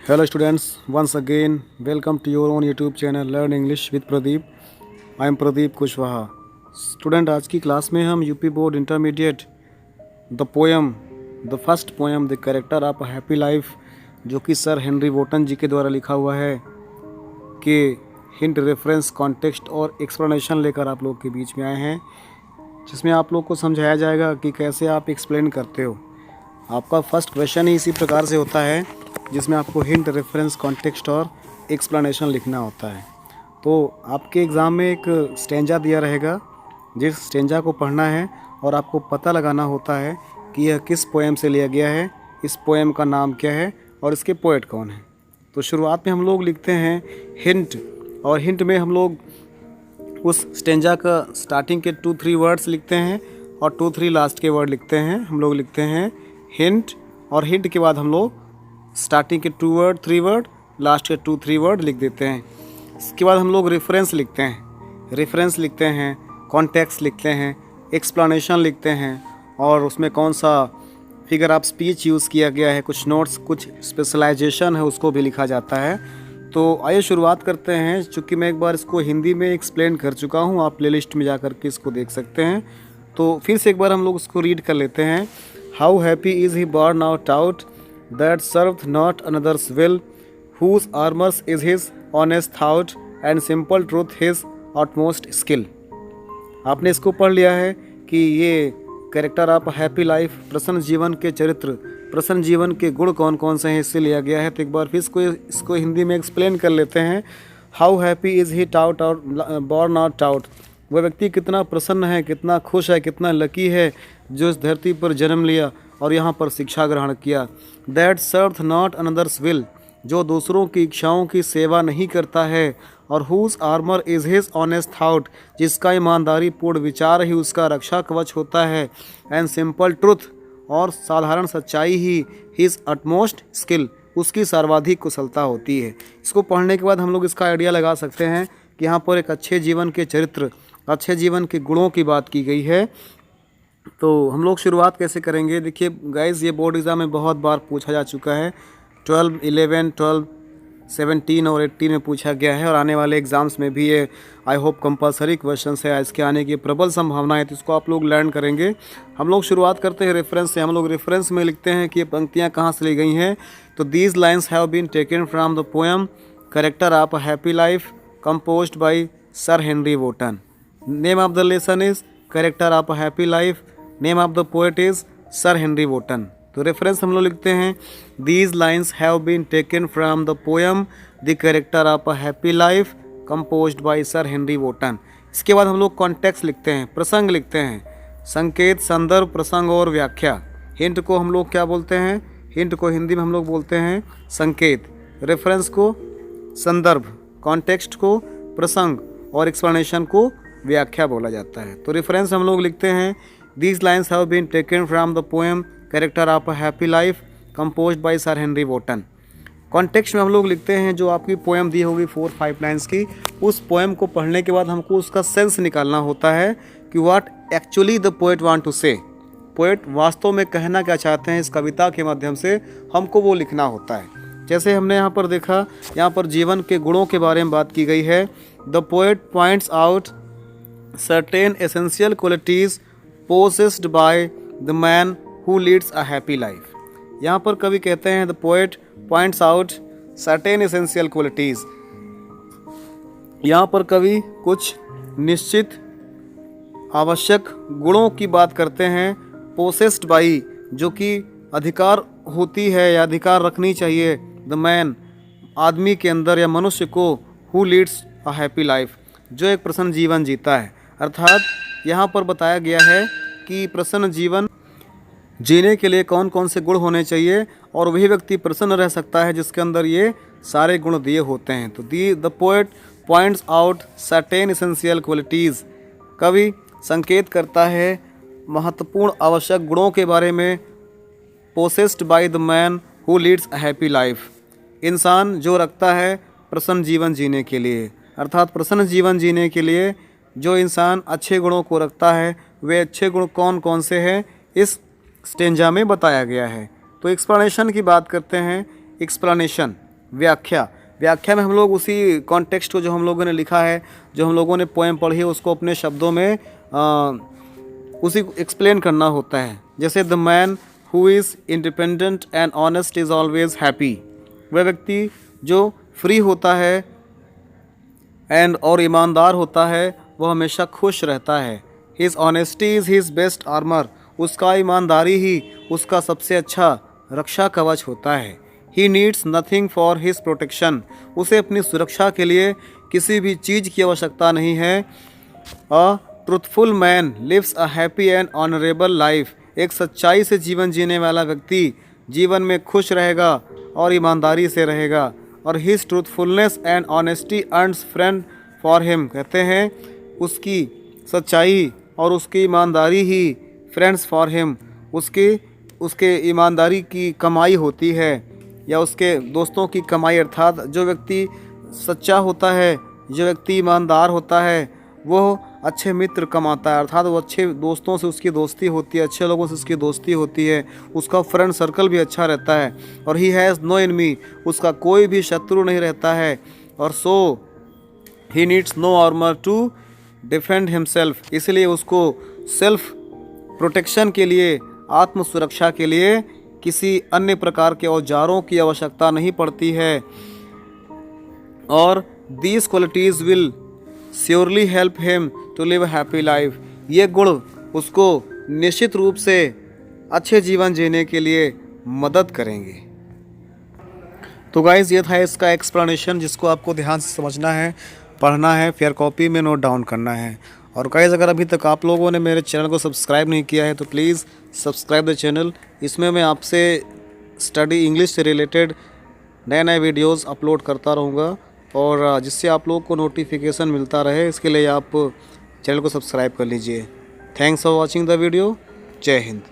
Hello students, once again welcome to your own YouTube channel Learn English with Pradeep. I am Pradeep Kushwaha. Student आज की class में हम UP board intermediate the first poem the character of happy life जो कि sir Henry वोटन जी के द्वारा लिखा हुआ है कि हिंट रेफरेंस कॉन्टेक्स्ट और एक्सप्लेनेशन लेकर आप लोग के बीच में आए हैं, जिसमें आप लोग को समझाया जाएगा कि कैसे आप एक्सप्लेन करते हो. आपका फर्स्ट क्वेश्चन ही इसी प्रकार से होता है जिसमें आपको हिंट रेफरेंस कॉन्टेक्स्ट और एक्सप्लेनेशन लिखना होता है. तो आपके एग्ज़ाम में एक स्टेंजा दिया रहेगा, जिस स्टेंजा को पढ़ना है और आपको पता लगाना होता है कि यह किस पोएम से लिया गया है, इस पोएम का नाम क्या है और इसके पोएट कौन है. तो शुरुआत में हम लोग लिखते हैं हिंट, और हिंट में हम लोग उस स्टेंजा का स्टार्टिंग के 2-3 वर्ड्स लिखते हैं और 2-3 लास्ट के वर्ड लिखते हैं. हम लोग लिखते हैं हिंट, और हिंट के बाद हम लोग स्टार्टिंग के 2 वर्ड 3 वर्ड लास्ट के 2-3 वर्ड लिख देते हैं. इसके बाद हम लोग रेफरेंस लिखते हैं, कॉन्टेक्स्ट लिखते हैं, एक्सप्लेनेशन लिखते हैं और उसमें कौन सा फिगर ऑफ स्पीच यूज़ किया गया है, कुछ नोट्स, कुछ स्पेशलाइजेशन है, उसको भी लिखा जाता है. तो आइए शुरुआत करते हैं. चूँकि मैं एक बार इसको हिंदी में एक्सप्लेन कर चुका हूँ, आप प्लेलिस्ट में जा कर के इसको देख सकते हैं. तो फिर से एक बार हम लोग उसको रीड कर लेते हैं. How happy is he born out out that served not another's will, whose armors is his honest thought and simple truth his utmost skill. आपने इसको पढ़ लिया है कि ये कैरेक्टर ऑफ हैप्पी लाइफ, प्रसन्न जीवन के चरित्र, प्रसन्न जीवन के गुण कौन कौन से हैं, इससे लिया गया है. तो एक बार फिर इसको हिंदी में एक्सप्लेन कर लेते हैं. How happy is he taut out born out out, वह व्यक्ति कितना प्रसन्न है, कितना खुश है, कितना लकी है जो इस धरती पर जन्म लिया और यहाँ पर शिक्षा ग्रहण किया. That served not another's will, जो दूसरों की इच्छाओं की सेवा नहीं करता है. और whose armour is his honest thought, जिसका ईमानदारी पूर्ण विचार ही उसका रक्षा कवच होता है. एंड सिंपल ट्रुथ, और साधारण सच्चाई ही हिज अटमोस्ट स्किल, उसकी सर्वाधिक कुशलता होती है. इसको पढ़ने के बाद हम लोग इसका आइडिया लगा सकते हैं कि यहाँ पर एक अच्छे जीवन के चरित्र, अच्छे जीवन के गुणों की बात की गई है. तो हम लोग शुरुआत कैसे करेंगे. देखिए गाइज़, ये बोर्ड एग्ज़ाम में बहुत बार पूछा जा चुका है. 12, 11, 12, 17 और 18 में पूछा गया है और आने वाले एग्ज़ाम्स में भी ये आई होप कंपलसरी क्वेश्चन है. इसके आने की प्रबल संभावना है, तो इसको आप लोग लर्न करेंगे. हम लोग शुरुआत करते हैं रेफरेंस से. हम लोग रेफरेंस में लिखते हैं कि ये पंक्तियाँ कहाँ से ली गई हैं. तो these lines have been taken from the poem character of happy life composed by sir Henry Wotton. Name of the lesson is character of happy life. Name of the poet is sir Henry Wotton. तो reference हम लोग लिखते हैं these lines have been taken from the poem the character of happy life composed by sir Henry Wotton. इसके बाद हम लोग context लिखते हैं, प्रसंग लिखते हैं, संकेत, संदर्भ, प्रसंग और व्याख्या. हिंट को हम लोग क्या बोलते हैं, हिंट को हिंदी में हम लोग बोलते हैं संकेत, रेफरेंस को संदर्भ, कॉन्टेक्स्ट को प्रसंग और एक्सप्लेनेशन को व्याख्या बोला जाता है. तो रेफरेंस हम लोग लिखते हैं These lines have been taken from the poem Character of a Happy Life composed by Sir Henry Wotton. Context में हम लोग लिखते हैं जो आपकी पोएम दी होगी 4-5 लाइन्स की, उस पोएम को पढ़ने के बाद हमको उसका सेंस निकालना होता है कि what actually the poet want to say, poet वास्तव में कहना क्या चाहते हैं. इस कविता के माध्यम से हमको वो लिखना होता है. जैसे हमने यहाँ पर देखा, यहाँ पर जीवन के गुणों के बारे में बात की गई है. The poet points out certain essential qualities possessed by the man who leads a happy life. यहाँ पर कवि कहते हैं the poet points out certain essential qualities. यहाँ पर कवि कुछ निश्चित आवश्यक गुणों की बात करते हैं. possessed by, जो कि अधिकार होती है या अधिकार रखनी चाहिए the man, आदमी के अंदर या मनुष्य को, who leads a happy life, जो एक प्रसन्न जीवन जीता है. अर्थात यहाँ पर बताया गया है कि प्रसन्न जीवन जीने के लिए कौन कौन से गुण होने चाहिए, और वही व्यक्ति प्रसन्न रह सकता है जिसके अंदर ये सारे गुण दिए होते हैं. तो the poet points out certain essential qualities, कवि संकेत करता है महत्वपूर्ण आवश्यक गुणों के बारे में. Possessed by the man who leads a happy life, इंसान जो रखता है प्रसन्न जीवन जीने के लिए. अर्थात प्रसन्न जीवन जीने के लिए जो इंसान अच्छे गुणों को रखता है, वे अच्छे गुण कौन कौन से हैं इस स्टेंजा में बताया गया है. तो एक्सप्लेनेशन की बात करते हैं. एक्सप्लेनेशन व्याख्या। व्याख्या में हम लोग उसी कॉन्टेक्स्ट को जो हम लोगों ने लिखा है, जो हम लोगों ने पोएम पढ़ी है, उसको अपने शब्दों में उसी को एक्सप्लेन करना होता है। जैसे the man who is independent and honest is always happy. वह व्यक्ति जो फ्री होता है एंड और ईमानदार होता है, वह हमेशा खुश रहता है। His honesty is his best armour. उसका ईमानदारी ही उसका सबसे अच्छा रक्षा कवच होता है। He needs nothing for his protection. उसे अपनी सुरक्षा के लिए किसी भी चीज़ की आवश्यकता नहीं है। A truthful man lives a happy and honourable life. एक सच्चाई से जीवन जीने वाला व्यक्ति जीवन में खुश रहेगा और ईमानदारी से रहेगा। और his truthfulness and honesty earns friend for him. कहते हैं उसकी सच्चाई और उसकी ईमानदारी ही फ्रेंड्स फॉर हिम, उसके ईमानदारी की कमाई होती है, या उसके दोस्तों की कमाई। अर्थात जो व्यक्ति सच्चा होता है, जो व्यक्ति ईमानदार होता है, वो अच्छे मित्र कमाता है। अर्थात वो अच्छे दोस्तों से उसकी दोस्ती होती है, अच्छे लोगों से उसकी दोस्ती होती है, उसका फ्रेंड सर्कल भी अच्छा रहता है। और ही हैज़ नो एनिमी। उसका कोई भी शत्रु नहीं रहता है। और so he needs no armour to defend himself. इसलिए उसको सेल्फ प्रोटेक्शन के लिए, आत्म सुरक्षा के लिए किसी अन्य प्रकार के औजारों की आवश्यकता नहीं पड़ती है। और these qualities will surely help him to live a happy life. ये गुण उसको निश्चित रूप से अच्छे जीवन जीने के लिए मदद करेंगे। तो गाइज़, ये था इसका एक्सप्लेनेशन, जिसको आपको ध्यान से समझना है, पढ़ना है, फिर कॉपी में नोट डाउन करना है। और गाइज़, अगर अभी तक आप लोगों ने मेरे चैनल को सब्सक्राइब नहीं किया है तो प्लीज़ सब्सक्राइब द चैनल। इसमें मैं आपसे स्टडी इंग्लिश से रिलेटेड नए नए वीडियोस अपलोड करता रहूँगा, और जिससे आप लोगों को नोटिफिकेशन मिलता रहे, इसके लिए आप चैनल को सब्सक्राइब कर लीजिए। Thanks for watching the video. जय हिंद।